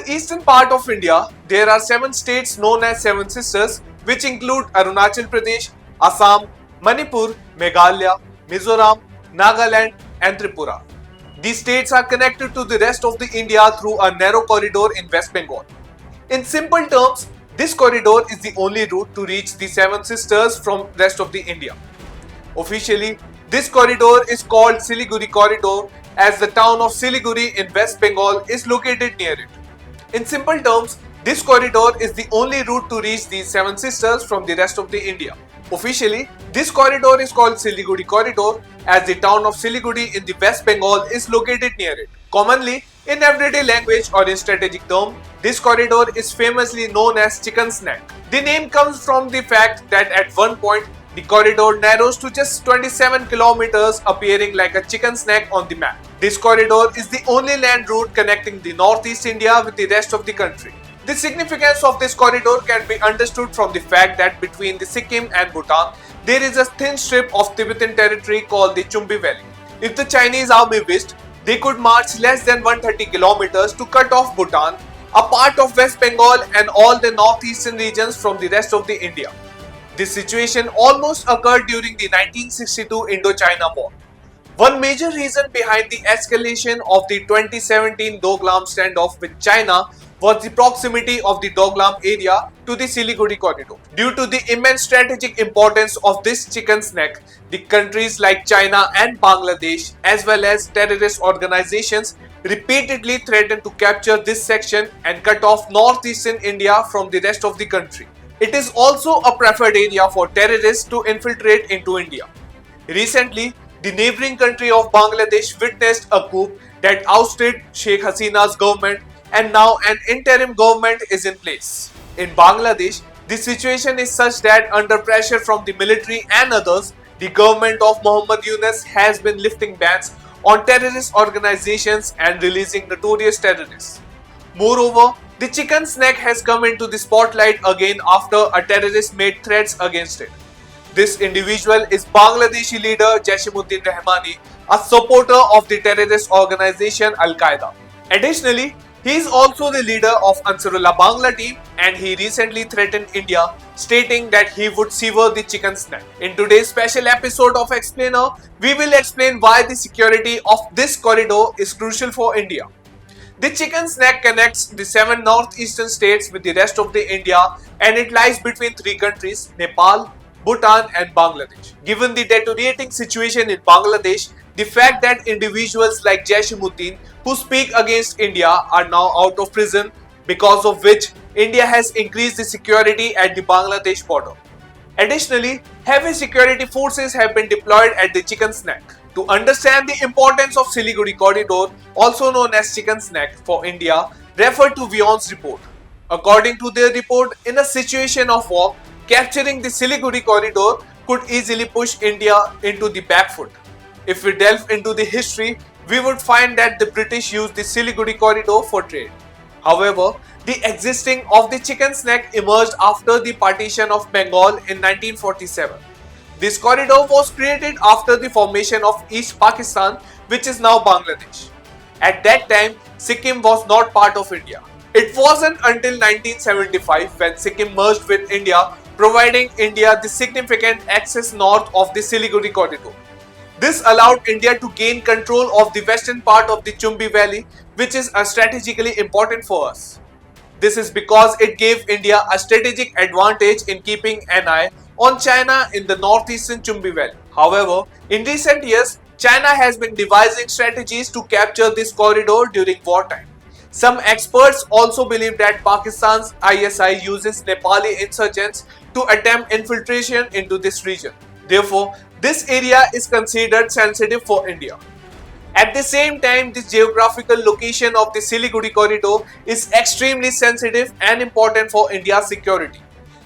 the eastern part of India, there are 7 states known as Seven Sisters, which include Arunachal Pradesh, Assam, Manipur, Meghalaya, Mizoram, Nagaland, and Tripura. These states are connected to the rest of the India through a narrow corridor in West Bengal. In simple terms, this corridor is the only route to reach the Seven Sisters from rest of the India. Officially, this corridor is called Siliguri Corridor as the town of Siliguri in West Bengal is located near it. In simple terms, this corridor is the only route to reach the Seven Sisters from the rest of the India. Officially, this corridor is called Siliguri Corridor as the town of Siliguri in the West Bengal is located near it. Commonly, in everyday language or in strategic term, this corridor is famously known as Chicken's Neck. The name comes from the fact that at one point, the corridor narrows to just 27 kilometers, appearing like a chicken's neck on the map. This corridor is the only land route connecting the northeast India with the rest of the country. The significance of this corridor can be understood from the fact that between the Sikkim and Bhutan, there is a thin strip of Tibetan territory called the Chumbi Valley. If the Chinese army wished, they could march less than 130 kilometers to cut off Bhutan, a part of West Bengal and all the northeastern regions from the rest of the India. This situation almost occurred during the 1962 Indo-China War. One major reason behind the escalation of the 2017 Doklam standoff with China was the proximity of the Doklam area to the Siliguri corridor. Due to the immense strategic importance of this chicken's neck, the countries like China and Bangladesh as well as terrorist organizations repeatedly threatened to capture this section and cut off northeastern India from the rest of the country. It is also a preferred area for terrorists to infiltrate into India. Recently, the neighboring country of Bangladesh witnessed a coup that ousted Sheikh Hasina's government, and now an interim government is in place. In Bangladesh, the situation is such that under pressure from the military and others, the government of Muhammad Yunus has been lifting bans on terrorist organizations and releasing notorious terrorists. Moreover, the chicken's neck has come into the spotlight again after a terrorist made threats against it. This individual is Bangladeshi leader Jashimuddin Rahmani, a supporter of the terrorist organization Al-Qaeda. Additionally, he is also the leader of Ansarullah Bangla team and he recently threatened India, stating that he would sever the chicken's neck. In today's special episode of Explainer, we will explain why the security of this corridor is crucial for India. The chicken's neck connects the 7 northeastern states with the rest of the India and it lies between 3 countries, Nepal, Bhutan and Bangladesh. Given the deteriorating situation in Bangladesh, the fact that individuals like Jashimuddin who speak against India are now out of prison, because of which India has increased the security at the Bangladesh border. Additionally, heavy security forces have been deployed at the chicken's neck. To understand the importance of Siliguri Corridor, also known as Chicken's Neck for India, refer to Vyon's report. According to their report, in a situation of war, capturing the Siliguri Corridor could easily push India into the back foot. If we delve into the history, we would find that the British used the Siliguri Corridor for trade. However, the existing of the Chicken's Neck emerged after the partition of Bengal in 1947. This corridor was created after the formation of East Pakistan, which is now Bangladesh. At that time, Sikkim was not part of India. It wasn't until 1975 when Sikkim merged with India, providing India the significant access north of the Siliguri corridor. This allowed India to gain control of the western part of the Chumbi Valley, which is strategically important for us. This is because it gave India a strategic advantage in keeping an eye on China in the northeastern Chumbi Valley. However, in recent years, China has been devising strategies to capture this corridor during wartime. Some experts also believe that Pakistan's ISI uses Nepali insurgents to attempt infiltration into this region. Therefore, this area is considered sensitive for India. At the same time, the geographical location of the Siliguri corridor is extremely sensitive and important for India's security.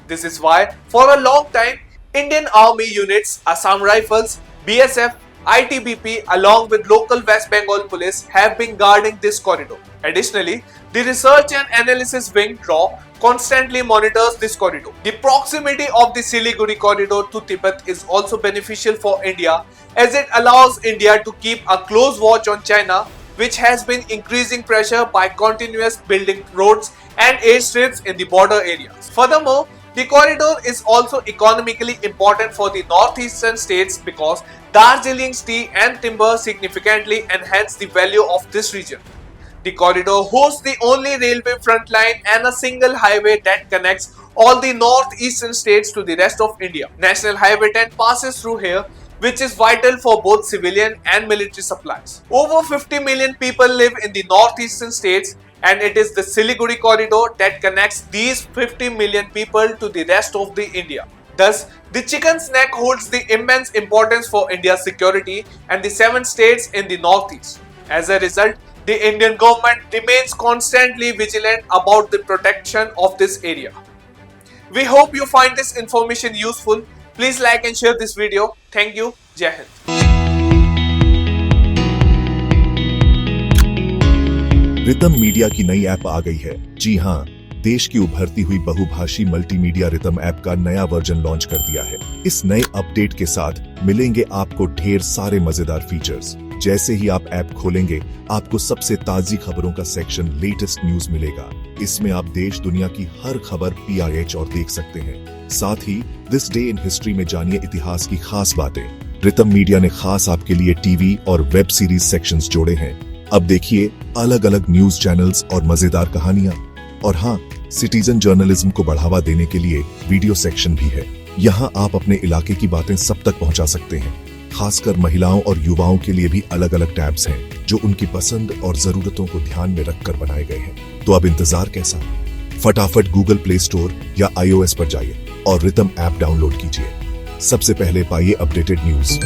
This is why, for a long time, Indian Army units, Assam Rifles, BSF, ITBP along with local West Bengal police have been guarding this corridor. Additionally, the Research and Analysis Wing (RAW) constantly monitors this corridor. The proximity of the Siliguri corridor to Tibet is also beneficial for India as it allows India to keep a close watch on China which has been increasing pressure by continuous building roads and airstrips in the border areas. Furthermore, the corridor is also economically important for the northeastern states because Darjeeling's tea and timber significantly enhance the value of this region. The corridor hosts the only railway front line and a single highway that connects all the northeastern states to the rest of India. National Highway 10 passes through here, which is vital for both civilian and military supplies. Over 50 million people live in the northeastern states, and it is the Siliguri Corridor that connects these 50 million people to the rest of the India. Thus, the chicken's neck holds the immense importance for India's security and the 7 states in the northeast. As a result, the Indian government remains constantly vigilant about the protection of this area. We hope you find this information useful. Please like and share this video. Thank you. Jai Hind. Ritam media की नई app आ गई है। जी हाँ, देश की उभरती हुई बहुभाषी मल्टीमीडिया रितम ऐप का नया वर्जन लॉन्च कर दिया है। इस नए अपडेट के साथ मिलेंगे आपको ढेर सारे मजेदार फीचर्स। जैसे ही आप ऐप खोलेंगे, आपको सबसे ताजी खबरों का सेक्शन लेटेस्ट न्यूज मिलेगा। इसमें आप देश दुनिया की हर खबर PIH और देख सकते हैं। साथ ही दिस डे इन हिस्ट्री में जानिए इतिहास की खास बातें। रितम मीडिया ने खास आपके लिए टीवी और वेब सीरीज सेक्शंस जोड़े हैं। अब देखिए अलग अलग न्यूज चैनल्स और मजेदार कहानियां। और हाँ, सिटीजन जर्नलिज्म को बढ़ावा देने के लिए वीडियो सेक्शन भी है। यहाँ आप अपने इलाके की बातें सब तक पहुँचा सकते हैं। खासकर महिलाओं और युवाओं के लिए भी अलग अलग टैब्स हैं, जो उनकी पसंद और जरूरतों को ध्यान में रखकर बनाए गए हैं। तो अब इंतजार कैसा? फटाफट गूगल प्ले स्टोर या iOS पर जाइए और रितम ऐप डाउनलोड कीजिए। सबसे पहले पाइए अपडेटेड न्यूज।